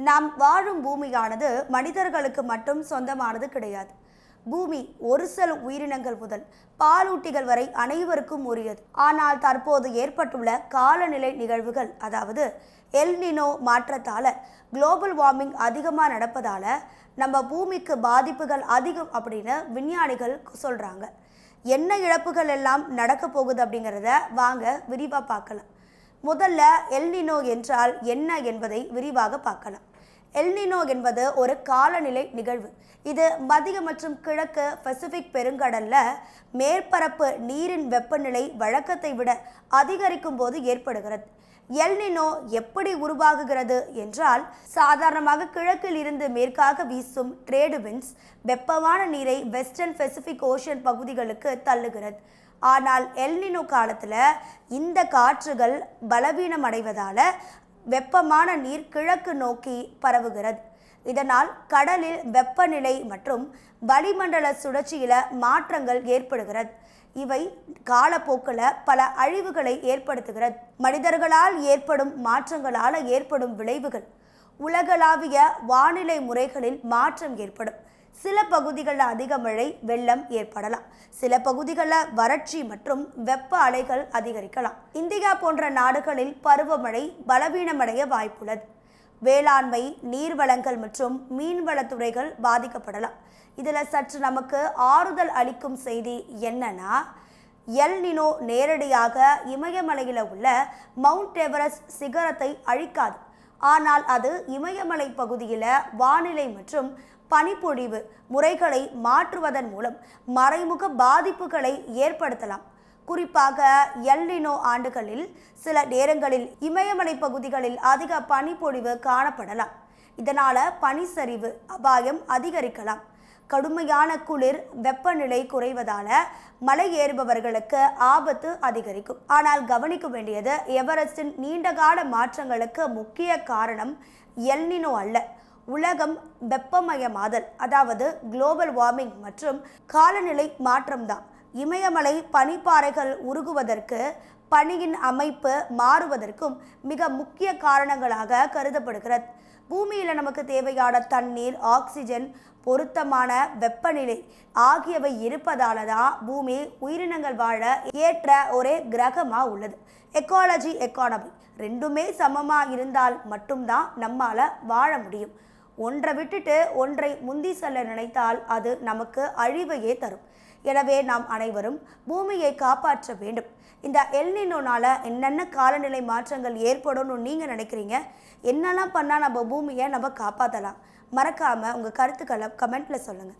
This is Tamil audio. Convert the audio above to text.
நாம் வாழும் பூமியானது மனிதர்களுக்கு மட்டும் சொந்தமானது கிடையாது. பூமி ஒரு சில உயிரினங்கள் முதல் பாலூட்டிகள் வரை அனைவருக்கும் உரியது. ஆனால் தற்போது ஏற்பட்டுள்ள காலநிலை நிகழ்வுகள், அதாவது எல்னினோ மாற்றத்தால குளோபல் வார்மிங் அதிகமாக நடப்பதால நம்ம பூமிக்கு பாதிப்புகள் அதிகம் அப்படின்னு விஞ்ஞானிகள் சொல்றாங்க. என்ன இழப்புகள் எல்லாம் நடக்க போகுது அப்படிங்கிறத வாங்க விரிவாக பார்க்கலாம். முதல்ல எல்னினோ என்றால் என்ன என்பதை விரிவாக பார்க்கலாம். எல்னினோ என்பது ஒரு காலநிலை நிகழ்வு. இது மத்திய மற்றும் கிழக்கு பசிபிக் பெருங்கடல்ல மேற்பரப்பு நீரின் வெப்பநிலை வழக்கத்தை விட அதிகரிக்கும் போது ஏற்படுகிறது. எல்னினோ எப்படி உருவாகுகிறது என்றால், சாதாரணமாக கிழக்கில் இருந்து மேற்காக வீசும் ட்ரேடு விண்ட்ஸ் வெப்பமான நீரை வெஸ்டர்ன் பசிபிக் ஓஷன் பகுதிகளுக்கு தள்ளுகிறது. ஆனால் எல்னினோ காலத்தில் இந்த காற்றுகள் பலவீனம் அடைவதால வெப்பமான நீர் கிழக்கு நோக்கி பரவுகிறது. இதனால் கடலில் வெப்பநிலை மற்றும் வளிமண்டல சுழற்சியில மாற்றங்கள் ஏற்படுகிறது. இவை காலப்போக்கில் பல அழிவுகளை ஏற்படுத்துகிறது. மனிதர்களால் ஏற்படும் மாற்றங்களால் ஏற்படும் விளைவுகள். உலகளாவிய வானிலை முறைகளில் மாற்றம் ஏற்படும். சில பகுதிகளில் அதிக மழை, வெள்ளம் ஏற்படலாம். சில பகுதிகளில் வறட்சி மற்றும் வெப்ப அலைகள் அதிகரிக்கலாம். இந்தியா போன்ற நாடுகளில் பருவமழை பலவீனமடைய வாய்ப்புள்ளது. வேளாண்மை, நீர்வளங்கள் மற்றும் மீன்வளத்துறைகள் பாதிக்கப்படலாம். இதில் சற்று நமக்கு ஆறுதல் அளிக்கும் செய்தி என்னன்னா, எல்னினோ நேரடியாக இமயமலையில் உள்ள மவுண்ட் எவரெஸ்ட் சிகரத்தை அழிக்காது. ஆனால் அது இமயமலை பகுதியில் வானிலை மற்றும் பனிப்பொழிவு முறைகளை மாற்றுவதன் மூலம் மறைமுக பாதிப்புகளை ஏற்படுத்தலாம். குறிப்பாக எல்னினோ ஆண்டுகளில் சில நேரங்களில் இமயமலை பகுதிகளில் அதிக பனிப்பொழிவு காணப்படலாம். இதனால பனிச்சரிவு அபாயம் அதிகரிக்கலாம். கடுமையான குளிர், வெப்பநிலை குறைவதால மலை ஏறுபவர்களுக்கு ஆபத்து அதிகரிக்கும். ஆனால் கவனிக்க வேண்டியது, எவரெஸ்டின் நீண்டகால மாற்றங்களுக்கு முக்கிய காரணம் எல்னினோ அல்ல, உலகம் வெப்பமயமாதல், அதாவது குளோபல் வார்மிங் மற்றும் காலநிலை மாற்றம்தான். இமயமலை பனிப்பாறைகள் உருகுவதற்கு, பனியின் அமைப்பு மாறுவதற்கும் மிக முக்கிய காரணங்களாக கருதப்படுகிறது. பூமியில் நமக்கு தேவையான தண்ணீர், ஆக்சிஜன், பொருத்தமான வெப்பநிலை ஆகியவை இருப்பதால தான் பூமி உயிரினங்கள் வாழ ஏற்ற ஒரே கிரகமாக உள்ளது. எக்காலஜி, எக்கானமி ரெண்டுமே சமமாக இருந்தால் மட்டும்தான் நம்மால் வாழ முடியும். ஒன்றை விட்டுட்டு ஒன்றை முந்தி செல்ல நினைத்தால் அது நமக்கு அழிவையே தரும். எனவே நாம் அனைவரும் பூமியை காப்பாற்ற வேண்டும். இந்த எல்னினோனால என்னென்ன காலநிலை மாற்றங்கள் ஏற்படும்னு நீங்கள் நினைக்கிறீங்க? என்னெல்லாம் பண்ணால் நம்ம பூமியை நம்ம காப்பாற்றலாம்? மறக்காமல் உங்கள் கருத்துக்களை கமெண்ட்டில் சொல்லுங்கள்.